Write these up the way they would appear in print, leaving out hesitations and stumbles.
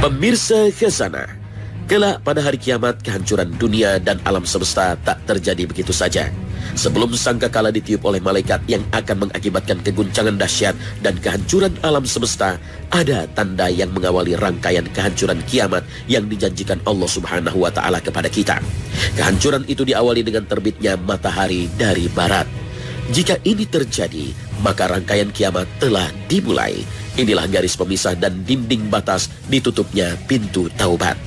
Pemirsa Khazanah, kelak pada hari kiamat kehancuran dunia dan alam semesta tak terjadi begitu saja. Sebelum sangkakala ditiup oleh malaikat yang akan mengakibatkan keguncangan dahsyat dan kehancuran alam semesta, ada tanda yang mengawali rangkaian kehancuran kiamat yang dijanjikan Allah Subhanahu wa Ta'ala kepada kita. Kehancuran itu diawali dengan terbitnya matahari dari barat. Jika ini terjadi, maka rangkaian kiamat telah dimulai. Inilah garis pemisah dan dinding batas ditutupnya pintu taubat.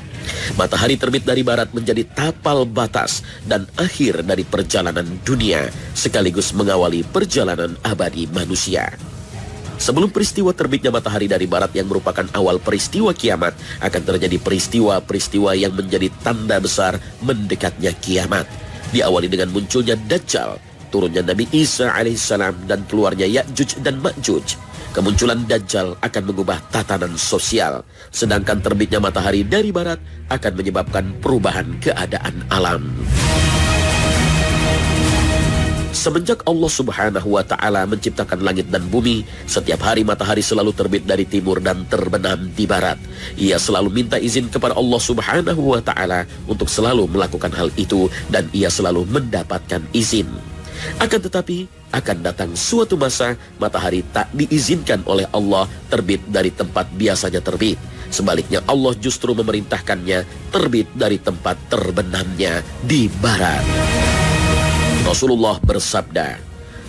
Matahari terbit dari barat menjadi tapal batas dan akhir dari perjalanan dunia, sekaligus mengawali perjalanan abadi manusia. Sebelum peristiwa terbitnya matahari dari barat yang merupakan awal peristiwa kiamat, akan terjadi peristiwa-peristiwa yang menjadi tanda besar mendekatnya kiamat. Diawali dengan munculnya Dajjal, turunnya Nabi Isa alaihissalam, dan keluarnya Ya'juj dan Ma'juj. Kemunculan Dajjal akan mengubah tatanan sosial, sedangkan terbitnya matahari dari barat akan menyebabkan perubahan keadaan alam. Semenjak Allah Subhanahu wa Ta'ala menciptakan langit dan bumi, setiap hari matahari selalu terbit dari timur dan terbenam di barat. Ia selalu minta izin kepada Allah Subhanahu wa Ta'ala untuk selalu melakukan hal itu, dan ia selalu mendapatkan izin. Akan tetapi, akan datang suatu masa matahari tak diizinkan oleh Allah terbit dari tempat biasanya terbit. Sebaliknya Allah justru memerintahkannya terbit dari tempat terbenamnya di barat. Rasulullah bersabda,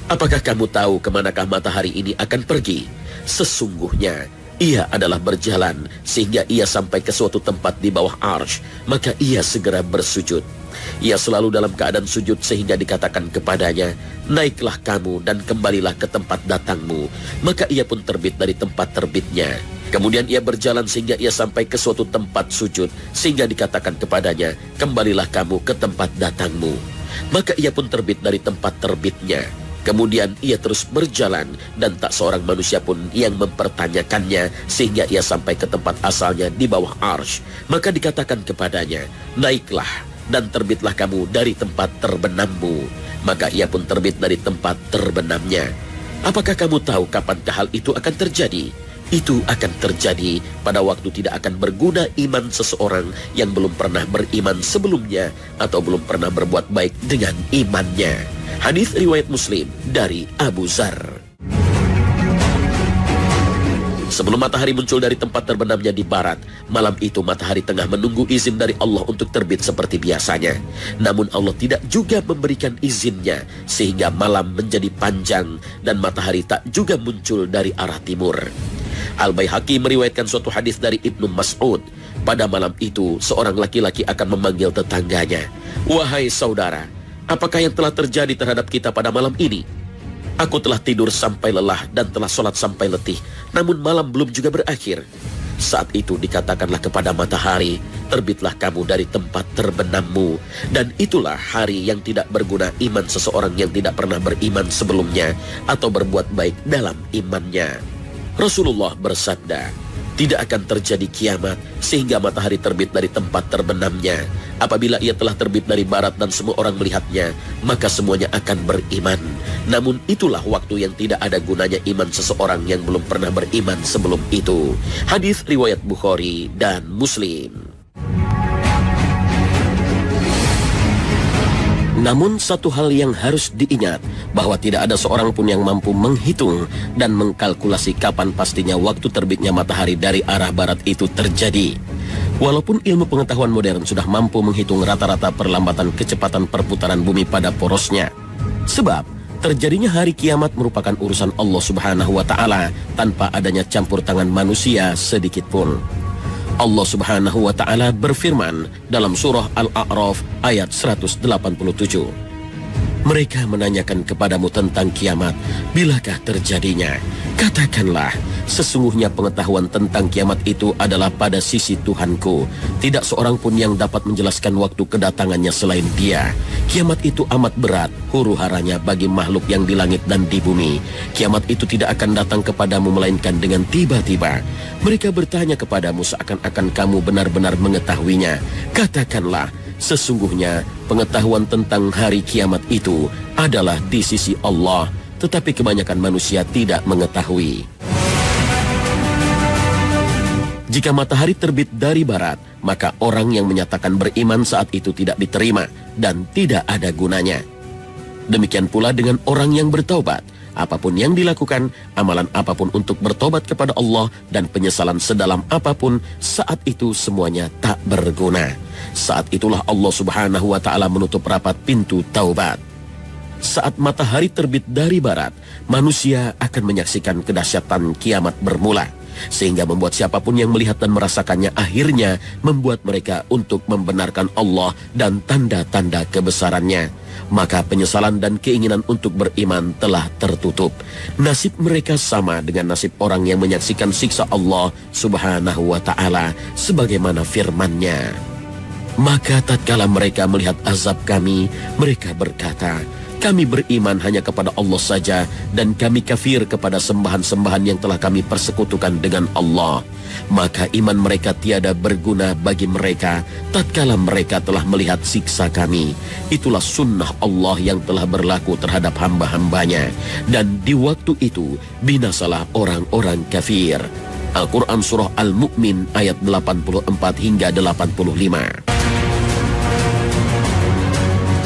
"Apakah kamu tahu kemanakah matahari ini akan pergi? Sesungguhnya ia adalah berjalan sehingga ia sampai ke suatu tempat di bawah arsy, maka ia segera bersujud. Ia selalu dalam keadaan sujud sehingga dikatakan kepadanya, naiklah kamu dan kembalilah ke tempat datangmu. Maka ia pun terbit dari tempat terbitnya. Kemudian ia berjalan sehingga ia sampai ke suatu tempat sujud, sehingga dikatakan kepadanya, kembalilah kamu ke tempat datangmu. Maka ia pun terbit dari tempat terbitnya. Kemudian ia terus berjalan dan tak seorang manusia pun yang mempertanyakannya sehingga ia sampai ke tempat asalnya di bawah arsy. Maka dikatakan kepadanya, naiklah dan terbitlah kamu dari tempat terbenammu. Maka ia pun terbit dari tempat terbenamnya. Apakah kamu tahu kapankah hal itu akan terjadi? Itu akan terjadi pada waktu tidak akan berguna iman seseorang yang belum pernah beriman sebelumnya atau belum pernah berbuat baik dengan imannya. Hadis riwayat Muslim dari Abu Dzar. Sebelum matahari muncul dari tempat terbenamnya di barat, malam itu matahari tengah menunggu izin dari Allah untuk terbit seperti biasanya. Namun Allah tidak juga memberikan izinnya, sehingga malam menjadi panjang dan matahari tak juga muncul dari arah timur. Al-Baihaqi meriwayatkan suatu hadis dari Ibnu Mas'ud. Pada malam itu, seorang laki-laki akan memanggil tetangganya, "Wahai saudara, apakah yang telah terjadi terhadap kita pada malam ini? Aku telah tidur sampai lelah dan telah sholat sampai letih, namun malam belum juga berakhir." Saat itu dikatakanlah kepada matahari, terbitlah kamu dari tempat terbenammu. Dan itulah hari yang tidak berguna iman seseorang yang tidak pernah beriman sebelumnya atau berbuat baik dalam imannya. Rasulullah bersabda, tidak akan terjadi kiamat sehingga matahari terbit dari tempat terbenamnya. Apabila ia telah terbit dari barat dan semua orang melihatnya, maka semuanya akan beriman. Namun itulah waktu yang tidak ada gunanya iman seseorang yang belum pernah beriman sebelum itu. Hadis riwayat Bukhari dan Muslim. Namun satu hal yang harus diingat, bahwa tidak ada seorang pun yang mampu menghitung dan mengkalkulasi kapan pastinya waktu terbitnya matahari dari arah barat itu terjadi. Walaupun ilmu pengetahuan modern sudah mampu menghitung rata-rata perlambatan kecepatan perputaran bumi pada porosnya. Sebab terjadinya hari kiamat merupakan urusan Allah Subhanahu wa Ta'ala tanpa adanya campur tangan manusia sedikit pun. Allah Subhanahu wa Ta'ala berfirman dalam surah Al-A'raf ayat 187. Mereka menanyakan kepadamu tentang kiamat, bilakah terjadinya? Katakanlah, sesungguhnya pengetahuan tentang kiamat itu adalah pada sisi Tuhanku. Tidak seorang pun yang dapat menjelaskan waktu kedatangannya selain Dia. Kiamat itu amat berat, huru-haranya bagi makhluk yang di langit dan di bumi. Kiamat itu tidak akan datang kepadamu melainkan dengan tiba-tiba. Mereka bertanya kepadamu seakan-akan kamu benar-benar mengetahuinya. Katakanlah, sesungguhnya pengetahuan tentang hari kiamat itu adalah di sisi Allah, tetapi kebanyakan manusia tidak mengetahui. Jika matahari terbit dari barat, maka orang yang menyatakan beriman saat itu tidak diterima dan tidak ada gunanya. Demikian pula dengan orang yang bertaubat. Apapun yang dilakukan, amalan apapun untuk bertobat kepada Allah dan penyesalan sedalam apapun, saat itu semuanya tak berguna. Saat itulah Allah Subhanahu wa Ta'ala menutup rapat pintu taubat. Saat matahari terbit dari barat, manusia akan menyaksikan kedahsyatan kiamat bermula, sehingga membuat siapapun yang melihat dan merasakannya akhirnya membuat mereka untuk membenarkan Allah dan tanda-tanda kebesarannya. Maka penyesalan dan keinginan untuk beriman telah tertutup. Nasib mereka sama dengan nasib orang yang menyaksikan siksa Allah Subhanahu wa Ta'ala sebagaimana firman-Nya. Maka tatkala mereka melihat azab kami, mereka berkata, kami beriman hanya kepada Allah saja dan kami kafir kepada sembahan-sembahan yang telah kami persekutukan dengan Allah. Maka iman mereka tiada berguna bagi mereka tatkala mereka telah melihat siksa kami. Itulah sunnah Allah yang telah berlaku terhadap hamba-hambanya. Dan di waktu itu binasalah orang-orang kafir. Al-Quran Surah Al-Mu'min ayat 84 hingga 85.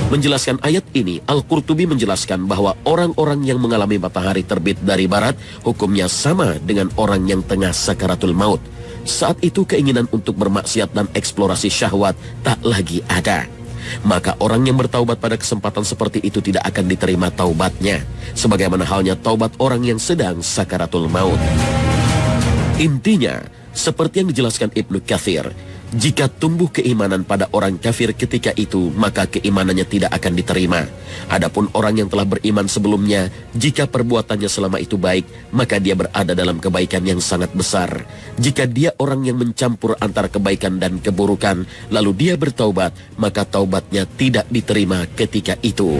Menjelaskan ayat ini, Al-Qurtubi menjelaskan bahwa orang-orang yang mengalami matahari terbit dari barat hukumnya sama dengan orang yang tengah sakaratul maut. Saat itu keinginan untuk bermaksiat dan eksplorasi syahwat tak lagi ada. Maka orang yang bertaubat pada kesempatan seperti itu tidak akan diterima taubatnya, sebagaimana halnya taubat orang yang sedang sakaratul maut. Intinya, seperti yang dijelaskan Ibnu Katsir, jika tumbuh keimanan pada orang kafir ketika itu, maka keimanannya tidak akan diterima. Adapun orang yang telah beriman sebelumnya, jika perbuatannya selama itu baik, maka dia berada dalam kebaikan yang sangat besar. Jika dia orang yang mencampur antara kebaikan dan keburukan, lalu dia bertaubat, maka taubatnya tidak diterima ketika itu.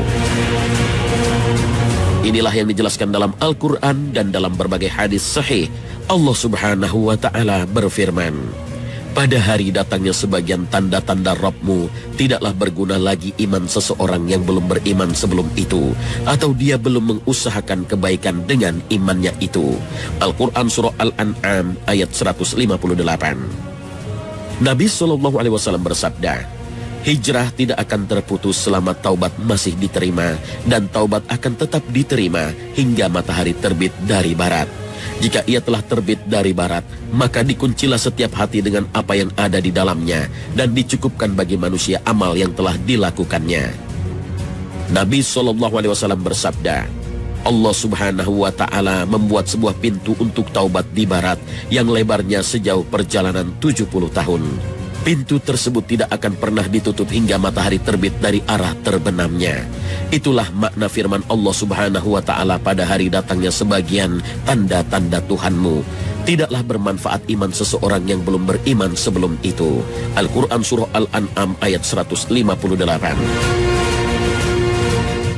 Inilah yang dijelaskan dalam Al-Quran dan dalam berbagai hadis sahih. Allah Subhanahu wa Ta'ala berfirman, pada hari datangnya sebagian tanda-tanda Rabbmu, tidaklah berguna lagi iman seseorang yang belum beriman sebelum itu, atau dia belum mengusahakan kebaikan dengan imannya itu. Al-Quran Surah Al-An'am ayat 158. Nabi SAW bersabda, hijrah tidak akan terputus selama taubat masih diterima, dan taubat akan tetap diterima hingga matahari terbit dari barat. Jika ia telah terbit dari barat, maka dikuncilah setiap hati dengan apa yang ada di dalamnya, dan dicukupkan bagi manusia amal yang telah dilakukannya. Nabi SAW bersabda, Allah Subhanahu wa Ta'ala membuat sebuah pintu untuk taubat di barat yang lebarnya sejauh perjalanan 70 tahun. Pintu tersebut tidak akan pernah ditutup hingga matahari terbit dari arah terbenamnya. Itulah makna firman Allah Subhanahu wa Ta'ala pada hari datangnya sebagian tanda-tanda Tuhanmu. Tidaklah bermanfaat iman seseorang yang belum beriman sebelum itu. Al-Quran Surah Al-An'am ayat 158.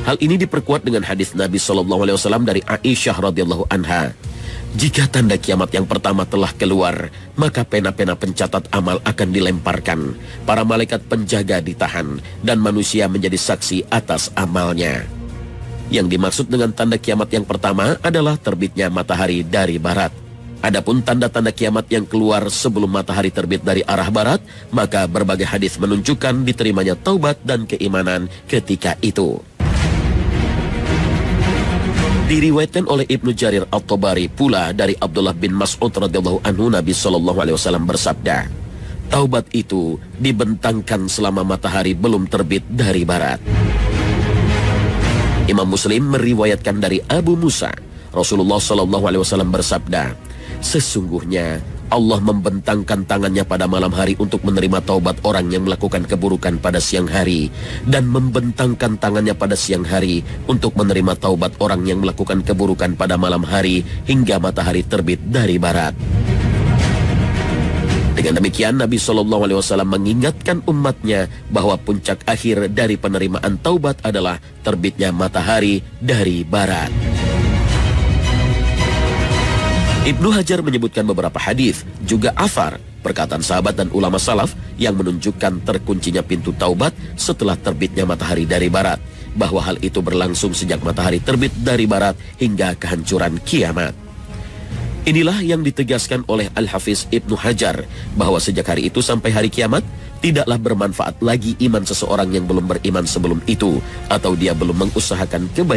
Hal ini diperkuat dengan hadis Nabi SAW dari Aisyah radhiyallahu anha. Jika tanda kiamat yang pertama telah keluar, maka pena-pena pencatat amal akan dilemparkan. Para malaikat penjaga ditahan, dan manusia menjadi saksi atas amalnya. Yang dimaksud dengan tanda kiamat yang pertama adalah terbitnya matahari dari barat. Adapun tanda-tanda kiamat yang keluar sebelum matahari terbit dari arah barat, maka berbagai hadis menunjukkan diterimanya taubat dan keimanan ketika itu. Diriwayatkan oleh Ibnu Jarir At-Tabari pula dari Abdullah bin Mas'ud radhiyallahu anhu, Nabi SAW bersabda, taubat itu dibentangkan selama matahari belum terbit dari barat. Imam Muslim meriwayatkan dari Abu Musa, Rasulullah SAW bersabda, sesungguhnya Allah membentangkan tangannya pada malam hari untuk menerima taubat orang yang melakukan keburukan pada siang hari, dan membentangkan tangannya pada siang hari untuk menerima taubat orang yang melakukan keburukan pada malam hari hingga matahari terbit dari barat. Dengan demikian Nabi SAW mengingatkan umatnya bahwa puncak akhir dari penerimaan taubat adalah terbitnya matahari dari barat. Ibnu Hajar menyebutkan beberapa hadis, juga athar, perkataan sahabat dan ulama salaf yang menunjukkan terkuncinya pintu taubat setelah terbitnya matahari dari barat, bahwa hal itu berlangsung sejak matahari terbit dari barat hingga kehancuran kiamat. Inilah yang ditegaskan oleh Al-Hafiz Ibnu Hajar, bahwa sejak hari itu sampai hari kiamat, tidaklah bermanfaat lagi iman seseorang yang belum beriman sebelum itu, atau dia belum mengusahakan kebaikan